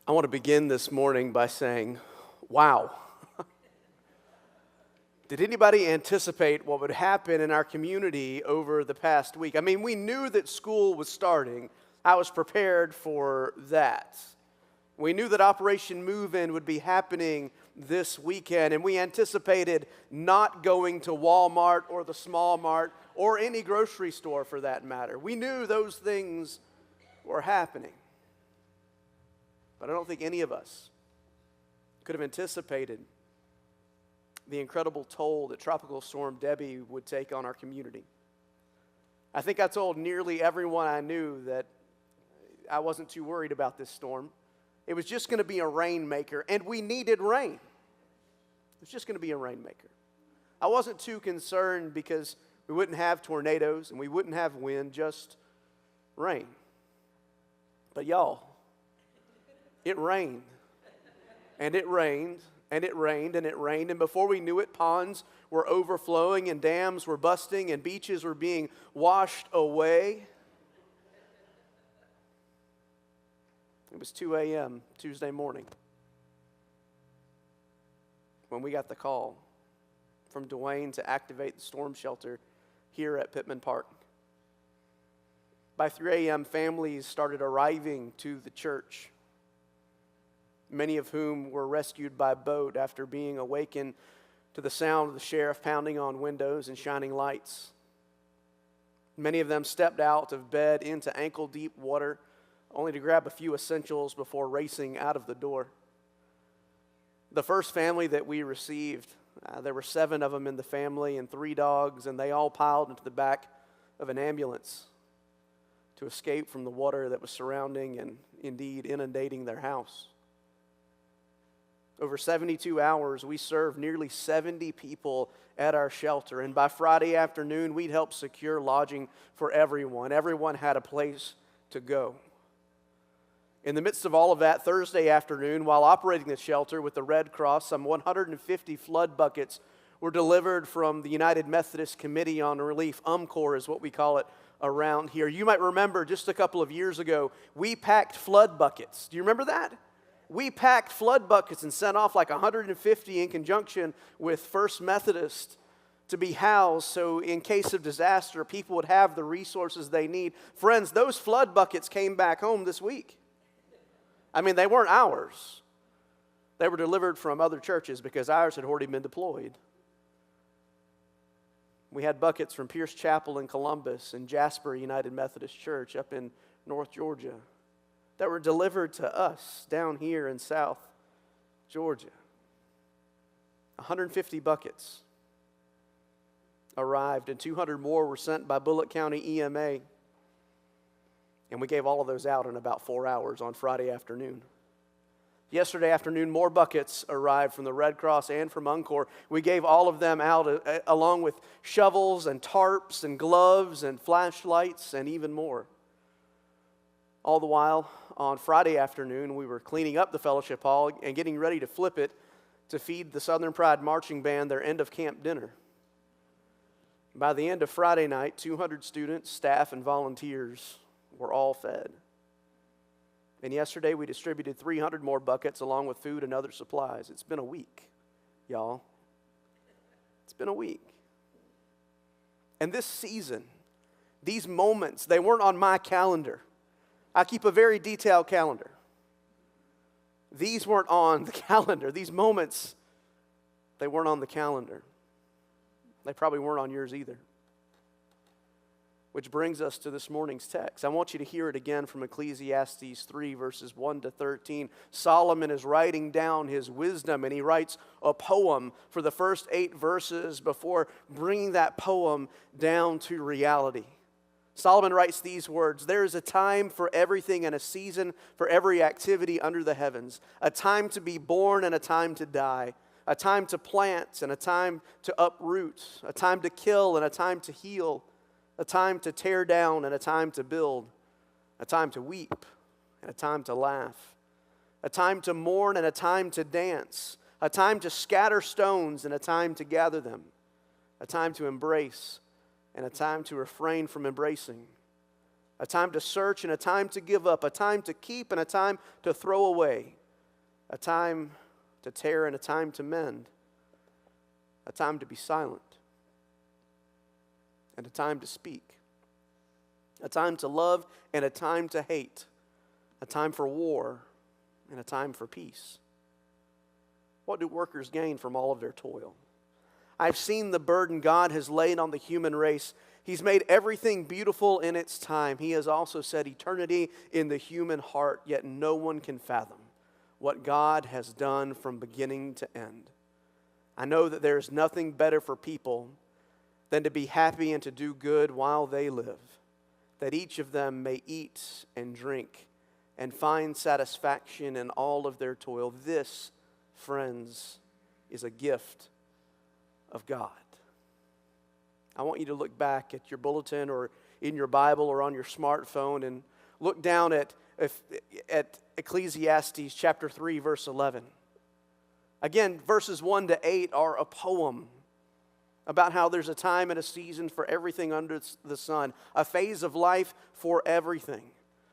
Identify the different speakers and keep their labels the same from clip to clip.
Speaker 1: I want to begin this morning by saying, wow. Did anybody anticipate what would happen in our community over the past week? I mean, we knew that school was starting. I was prepared for that. We knew that Operation Move In would be happening this weekend, and we anticipated not going to Walmart or the small mart or any grocery store for that matter. We knew those things were happening. But I don't think any of us could have anticipated the incredible toll that Tropical Storm Debbie would take on our community. I think I told nearly everyone I knew that I wasn't too worried about this storm. It was just going to be a rainmaker, and we needed rain. It was just going to be a rainmaker. I wasn't too concerned because we wouldn't have tornadoes and we wouldn't have wind, just rain. But y'all, it rained, and it rained, and it rained, and it rained, and before we knew it, ponds were overflowing, and dams were busting, and beaches were being washed away. It was 2 a.m. Tuesday morning when we got the call from Dwayne to activate the storm shelter here at Pittman Park. By 3 a.m., families started arriving to the church, many of whom were rescued by boat after being awakened to the sound of the sheriff pounding on windows and shining lights. Many of them stepped out of bed into ankle-deep water, only to grab a few essentials before racing out of the door. The first family that we received, there were 7 of them in the family and 3 dogs, and they all piled into the back of an ambulance to escape from the water that was surrounding and indeed inundating their house. Over 72 hours, we served nearly 70 people at our shelter, and by Friday afternoon, we'd helped secure lodging for everyone. Everyone had a place to go. In the midst of all of that, Thursday afternoon, while operating the shelter with the Red Cross, some 150 flood buckets were delivered from the United Methodist Committee on Relief. UMCOR is what we call it around here. You might remember just a couple of years ago, we packed flood buckets. Do you remember that? We packed flood buckets and sent off like 150 in conjunction with First Methodist to be housed so in case of disaster, people would have the resources they need. Friends, those flood buckets came back home this week. I mean, they weren't ours. They were delivered from other churches because ours had already been deployed. We had buckets from Pierce Chapel in Columbus and Jasper United Methodist Church up in North Georgia that were delivered to us down here in South Georgia. 150 buckets arrived, and 200 more were sent by Bullitt County EMA. And we gave all of those out in about 4 hours on Friday afternoon. Yesterday afternoon, more buckets arrived from the Red Cross and from UMCOR. We gave all of them out along with shovels and tarps and gloves and flashlights and even more. All the while, on Friday afternoon, we were cleaning up the fellowship hall and getting ready to flip it to feed the Southern Pride Marching Band their end-of-camp dinner. By the end of Friday night, 200 students, staff, and volunteers were all fed. And yesterday we distributed 300 more buckets along with food and other supplies. It's been a week, y'all. It's been a week. And this season, these moments, they weren't on my calendar. I keep a very detailed calendar. These weren't on the calendar. These moments, they weren't on the calendar. They probably weren't on yours either. Which brings us to this morning's text. I want you to hear it again from Ecclesiastes 3, verses 1 to 13. Solomon is writing down his wisdom, and he writes a poem for the first 8 verses before bringing that poem down to reality. Solomon writes these words: "There is a time for everything and a season for every activity under the heavens, a time to be born and a time to die, a time to plant and a time to uproot, a time to kill and a time to heal, a time to tear down and a time to build, a time to weep and a time to laugh, a time to mourn and a time to dance, a time to scatter stones and a time to gather them, a time to embrace and a time to refrain from embracing, a time to search and a time to give up, a time to keep and a time to throw away, a time to tear and a time to mend, a time to be silent and a time to speak, a time to love and a time to hate, a time for war and a time for peace. What do workers gain from all of their toil? I've seen the burden God has laid on the human race. He's made everything beautiful in its time. He has also set eternity in the human heart, yet no one can fathom what God has done from beginning to end. I know that there is nothing better for people than to be happy and to do good while they live, that each of them may eat and drink and find satisfaction in all of their toil. This, friends, is a gift of God. I want you to look back at your bulletin or in your Bible or on your smartphone and look down at Ecclesiastes chapter 3, verse 11. Again, verses 1 to 8 are a poem about how there's a time and a season for everything under the sun, a phase of life for everything.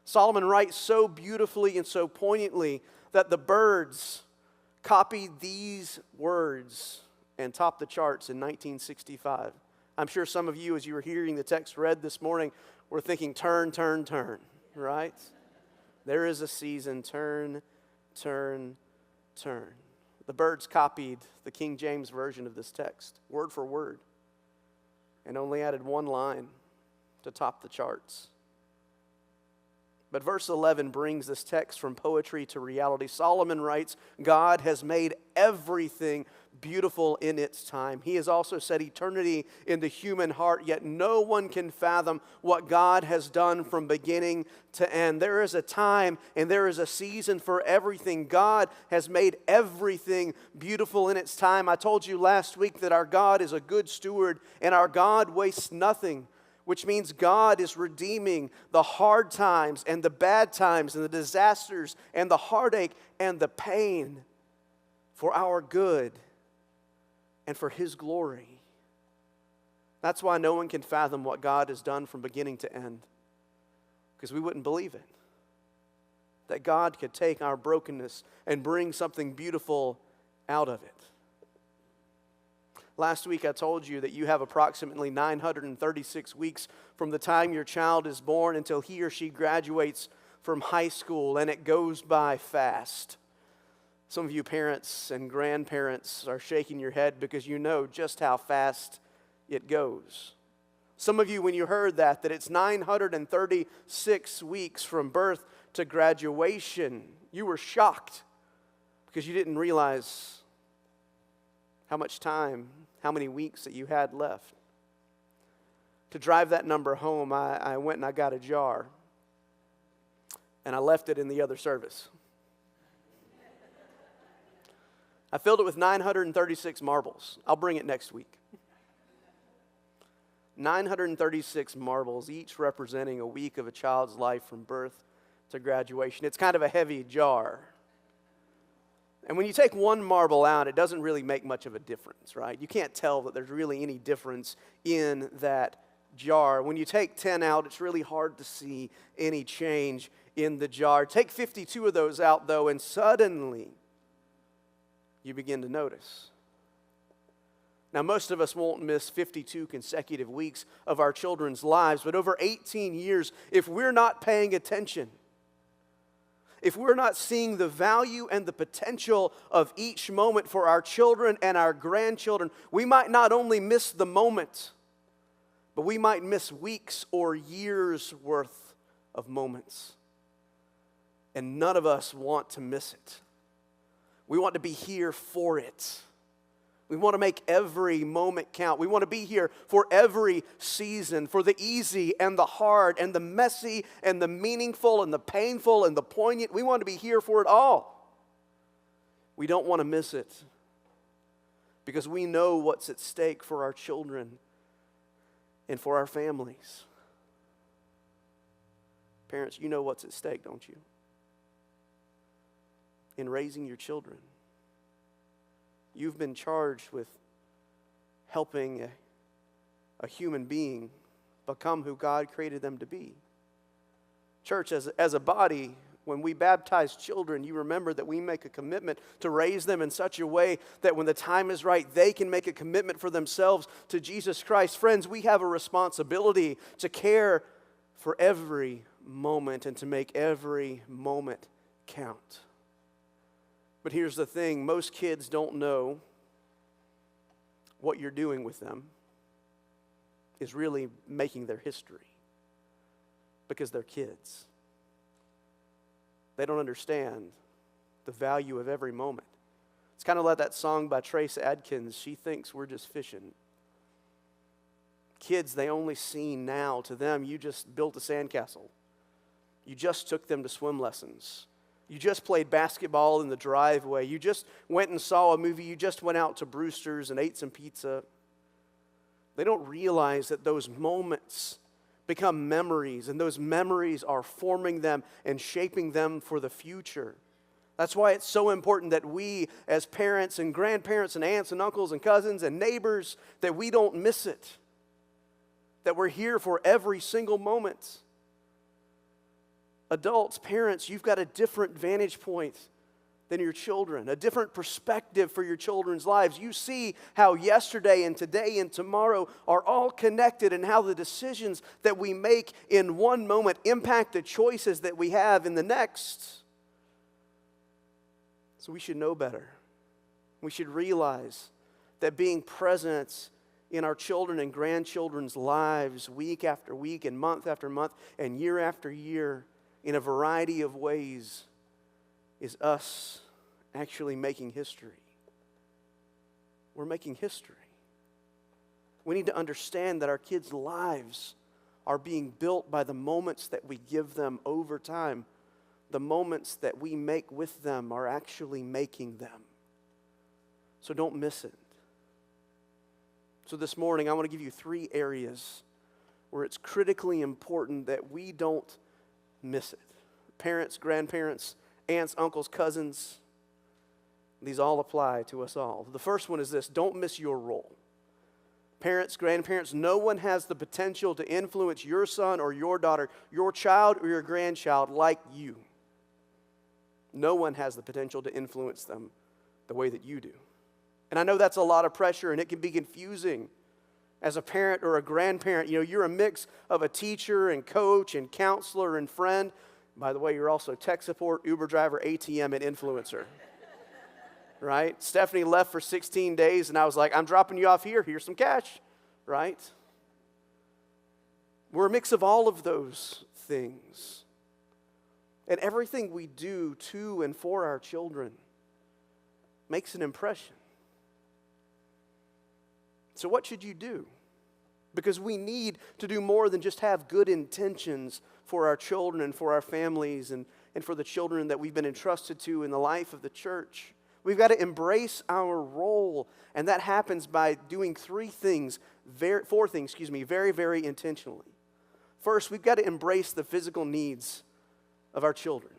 Speaker 1: Solomon writes so beautifully and so poignantly that the birds copied these words and topped the charts in 1965. I'm sure some of you, as you were hearing the text read this morning, were thinking, turn, turn, turn, right? There is a season, turn, turn, turn. The birds copied the King James Version of this text, word for word, and only added one line to top the charts. But verse 11 brings this text from poetry to reality. Solomon writes, God has made everything beautiful in its time. He has also set eternity in the human heart, yet no one can fathom what God has done from beginning to end. There is a time and there is a season for everything. God has made everything beautiful in its time. I told you last week that our God is a good steward and our God wastes nothing, which means God is redeeming the hard times and the bad times and the disasters and the heartache and the pain for our good and for His glory. That's why no one can fathom what God has done from beginning to end, because we wouldn't believe it. That God could take our brokenness and bring something beautiful out of it. Last week I told you that you have approximately 936 weeks from the time your child is born until he or she graduates from high school, and it goes by fast. Some of you parents and grandparents are shaking your head because you know just how fast it goes. Some of you, when you heard that it's 936 weeks from birth to graduation, you were shocked because you didn't realize how much time, how many weeks that you had left. To drive that number home, I went and I got a jar, and I left it in the other service. I filled it with 936 marbles. I'll bring it next week. 936 marbles, each representing a week of a child's life from birth to graduation. It's kind of a heavy jar. And when you take one marble out, it doesn't really make much of a difference, right? You can't tell that there's really any difference in that jar. When you take 10 out, it's really hard to see any change in the jar. Take 52 of those out, though, and suddenly you begin to notice. Now, most of us won't miss 52 consecutive weeks of our children's lives, but over 18 years, if we're not paying attention, if we're not seeing the value and the potential of each moment for our children and our grandchildren, we might not only miss the moment, but we might miss weeks or years worth of moments. And none of us want to miss it. We want to be here for it. We want to make every moment count. We want to be here for every season, for the easy and the hard and the messy and the meaningful and the painful and the poignant. We want to be here for it all. We don't want to miss it because we know what's at stake for our children and for our families. Parents, you know what's at stake, don't you? In raising your children. You've been charged with helping a human being become who God created them to be. Church, as a body, when we baptize children, you remember that we make a commitment to raise them in such a way that when the time is right, they can make a commitment for themselves to Jesus Christ. Friends, we have a responsibility to care for every moment and to make every moment count. But here's the thing, most kids don't know what you're doing with them is really making their history because they're kids. They don't understand the value of every moment. It's kind of like that song by Trace Adkins, She Thinks We're Just Fishing. Kids, they only see now. To them, you just built a sandcastle. You just took them to swim lessons. You just played basketball in the driveway. You just went and saw a movie. You just went out to Brewster's and ate some pizza. They don't realize that those moments become memories, and those memories are forming them and shaping them for the future. That's why it's so important that we, as parents and grandparents and aunts and uncles and cousins and neighbors, that we don't miss it. That we're here for every single moment. Adults, parents, you've got a different vantage point than your children, a different perspective for your children's lives. You see how yesterday and today and tomorrow are all connected and how the decisions that we make in one moment impact the choices that we have in the next. So we should know better. We should realize that being present in our children and grandchildren's lives week after week and month after month and year after year in a variety of ways is us actually making history. We're making history. We need to understand that our kids' lives are being built by the moments that we give them over time. The moments that we make with them are actually making them. So don't miss it. So this morning, I want to give you 3 areas where it's critically important that we don't miss it. Parents, grandparents, aunts, uncles, cousins, these all apply to us all. The first one is this: don't miss your role. Parents, grandparents, no one has the potential to influence your son or your daughter, your child or your grandchild like you. No one has the potential to influence them the way that you do. And I know that's a lot of pressure and it can be confusing. As a parent or a grandparent, you're a mix of a teacher and coach and counselor and friend. By the way, you're also tech support, Uber driver, ATM, and influencer. Right? Stephanie left for 16 days, and I was like, I'm dropping you off here. Here's some cash. Right? We're a mix of all of those things. And everything we do to and for our children makes an impression. So what should you do? Because we need to do more than just have good intentions for our children and for our families and for the children that we've been entrusted to in the life of the church. We've got to embrace our role, and that happens by doing 4 things, very, very intentionally. First, we've got to embrace the physical needs of our children.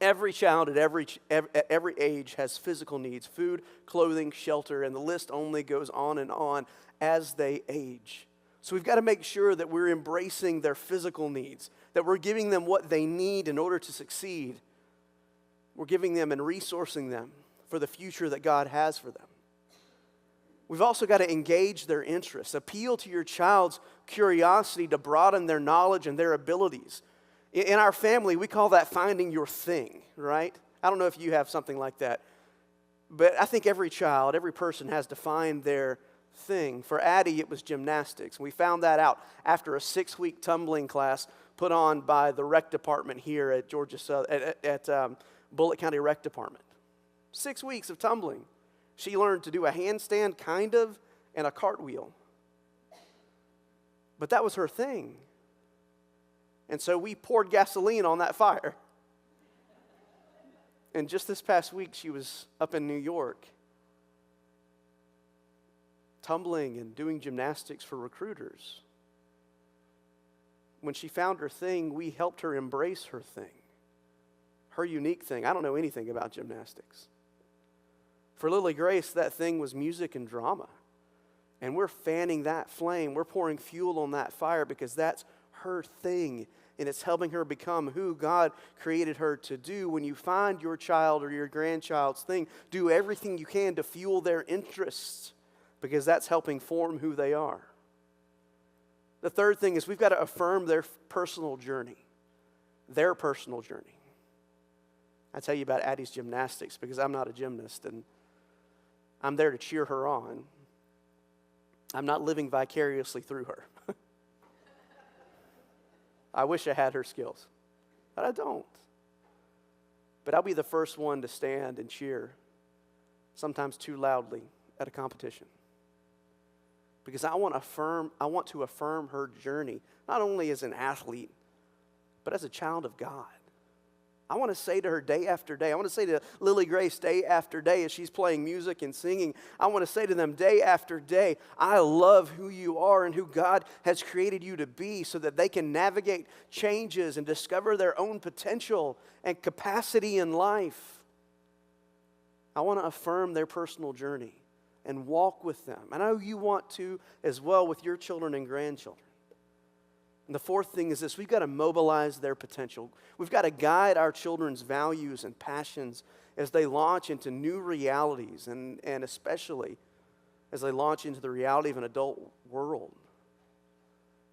Speaker 1: Every child at every age has physical needs: food, clothing, shelter, and the list only goes on and on as they age. So we've got to make sure that we're embracing their physical needs, that we're giving them what they need in order to succeed. We're giving them and resourcing them for the future that God has for them. We've also got to engage their interests, appeal to your child's curiosity to broaden their knowledge and their abilities. In our family, we call that finding your thing, right? I don't know if you have something like that, but I think every child, every person has to find their thing. For Addie, it was gymnastics. We found that out after a 6-week tumbling class put on by the rec department here at Bullitt County Rec Department. 6 weeks of tumbling. She learned to do a handstand, kind of, and a cartwheel. But that was her thing. And so we poured gasoline on that fire. And just this past week, she was up in New York, tumbling and doing gymnastics for recruiters. When she found her thing, we helped her embrace her thing, her unique thing. I don't know anything about gymnastics. For Lily Grace, that thing was music and drama. And we're fanning that flame. We're pouring fuel on that fire because that's her thing. and it's helping her become who God created her to do. When you find your child or your grandchild's thing, do everything you can to fuel their interests, because that's helping form who they are. The third thing is we've got to affirm their personal journey. Their personal journey. I tell you about Addie's gymnastics because I'm not a gymnast and I'm there to cheer her on. I'm not living vicariously through her. I wish I had her skills, but I don't. But I'll be the first one to stand and cheer, sometimes too loudly, at a competition. Because I want to affirm her journey, not only as an athlete, but as a child of God. I want to say to her day after day, I want to say to Lily Grace day after day as she's playing music and singing, I want to say to them day after day, I love who you are and who God has created you to be, so that they can navigate changes and discover their own potential and capacity in life. I want to affirm their personal journey and walk with them. I know you want to as well with your children and grandchildren. And the fourth thing is this: we've got to mobilize their potential. We've got to guide our children's values and passions as they launch into new realities, and especially as they launch into the reality of an adult world.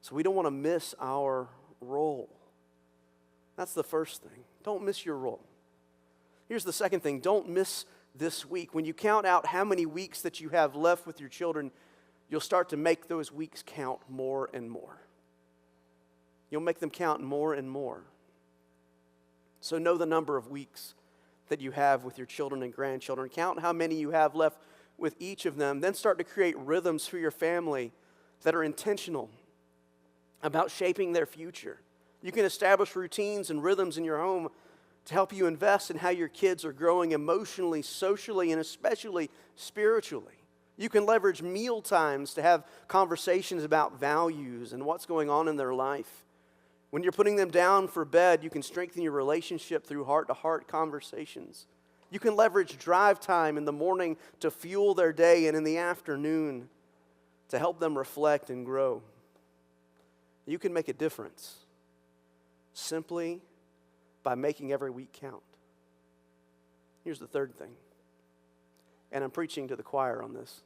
Speaker 1: So we don't want to miss our role. That's the first thing. Don't miss your role. Here's the second thing: don't miss this week. When you count out how many weeks that you have left with your children, you'll start to make those weeks count more and more. You'll make them count more and more. So know the number of weeks that you have with your children and grandchildren. Count how many you have left with each of them. Then start to create rhythms for your family that are intentional about shaping their future. You can establish routines and rhythms in your home to help you invest in how your kids are growing emotionally, socially, and especially spiritually. You can leverage meal times to have conversations about values and what's going on in their life. When you're putting them down for bed, you can strengthen your relationship through heart-to-heart conversations. You can leverage drive time in the morning to fuel their day, and in the afternoon to help them reflect and grow. You can make a difference simply by making every week count. Here's the third thing, and I'm preaching to the choir on this.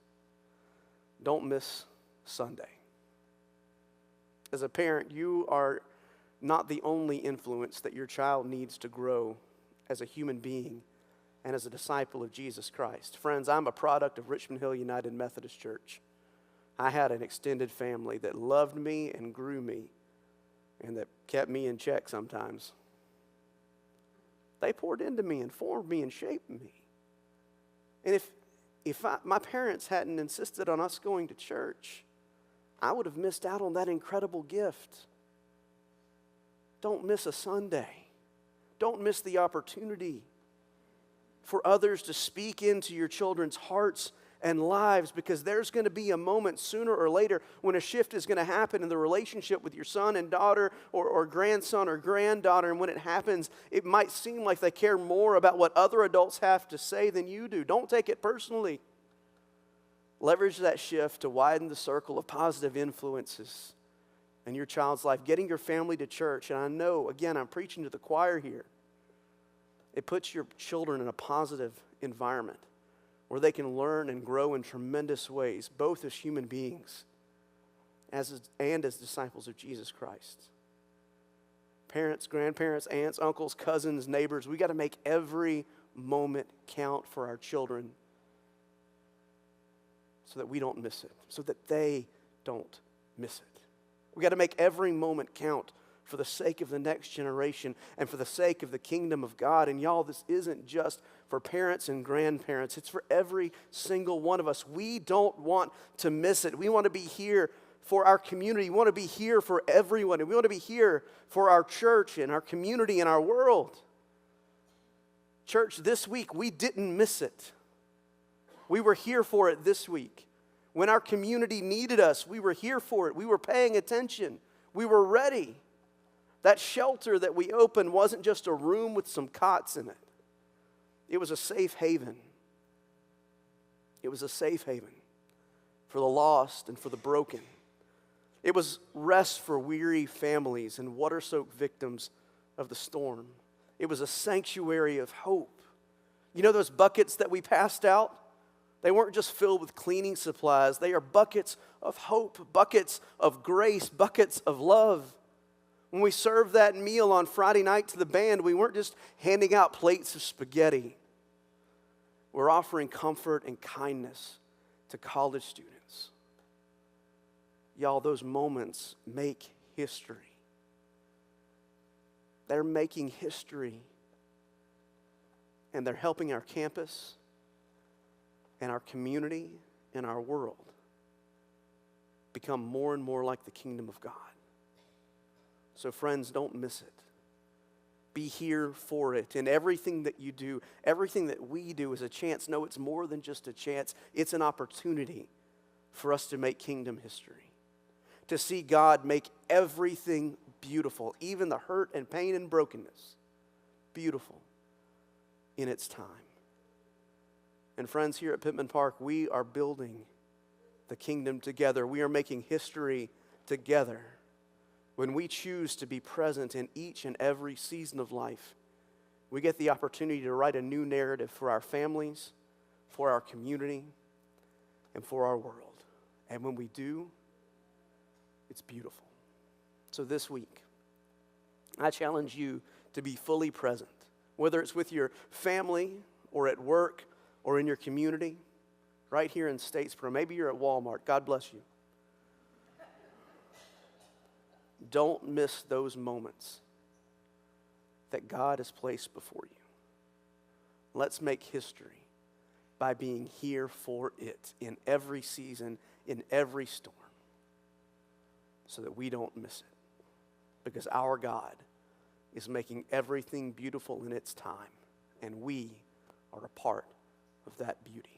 Speaker 1: Don't miss Sunday. As a parent, you are not the only influence that your child needs to grow as a human being and as a disciple of Jesus Christ. Friends, I'm a product of Richmond Hill United Methodist Church. I had an extended family that loved me and grew me and that kept me in check sometimes. They poured into me and formed me and shaped me. And if my parents hadn't insisted on us going to church, I would have missed out on that incredible gift. Don't miss a Sunday. Don't miss the opportunity for others to speak into your children's hearts and lives, because there's going to be a moment sooner or later when a shift is going to happen in the relationship with your son and daughter or grandson or granddaughter. And when it happens, it might seem like they care more about what other adults have to say than you do. Don't take it personally. Leverage that shift to widen the circle of positive influences in your child's life, getting your family to church. And I know, again, I'm preaching to the choir here. It puts your children in a positive environment where they can learn and grow in tremendous ways, both as human beings and as disciples of Jesus Christ. Parents, grandparents, aunts, uncles, cousins, neighbors, we got to make every moment count for our children so that we don't miss it, so that they don't miss it. We got to make every moment count for the sake of the next generation and for the sake of the kingdom of God. And y'all, this isn't just for parents and grandparents. It's for every single one of us. We don't want to miss it. We want to be here for our community. We want to be here for everyone. And we want to be here for our church and our community and our world. Church, this week, we didn't miss it. We were here for it this week. When our community needed us, we were here for it. We were paying attention. We were ready. That shelter that we opened wasn't just a room with some cots in it. It was a safe haven. It was a safe haven for the lost and for the broken. It was rest for weary families and water-soaked victims of the storm. It was a sanctuary of hope. You know those buckets that we passed out? They weren't just filled with cleaning supplies. They are buckets of hope, buckets of grace, buckets of love. When we served that meal on Friday night to the band, we weren't just handing out plates of spaghetti. We're offering comfort and kindness to college students. Y'all, those moments make history. They're making history. And they're helping our campus and our community and our world become more and more like the kingdom of God. So friends, don't miss it. Be here for it. And everything that you do, everything that we do is a chance. No, it's more than just a chance. It's an opportunity for us to make kingdom history. To see God make everything beautiful, even the hurt and pain and brokenness, beautiful in its time. And friends, here at Pittman Park, we are building the kingdom together. We are making history together. When we choose to be present in each and every season of life, we get the opportunity to write a new narrative for our families, for our community, and for our world. And when we do, it's beautiful. So this week, I challenge you to be fully present, whether it's with your family or at work or in your community, right here in Statesboro. Maybe you're at Walmart. God bless you. Don't miss those moments that God has placed before you. Let's make history by being here for it in every season, in every storm, so that we don't miss it. Because our God is making everything beautiful in its time, and we are a part of that beauty.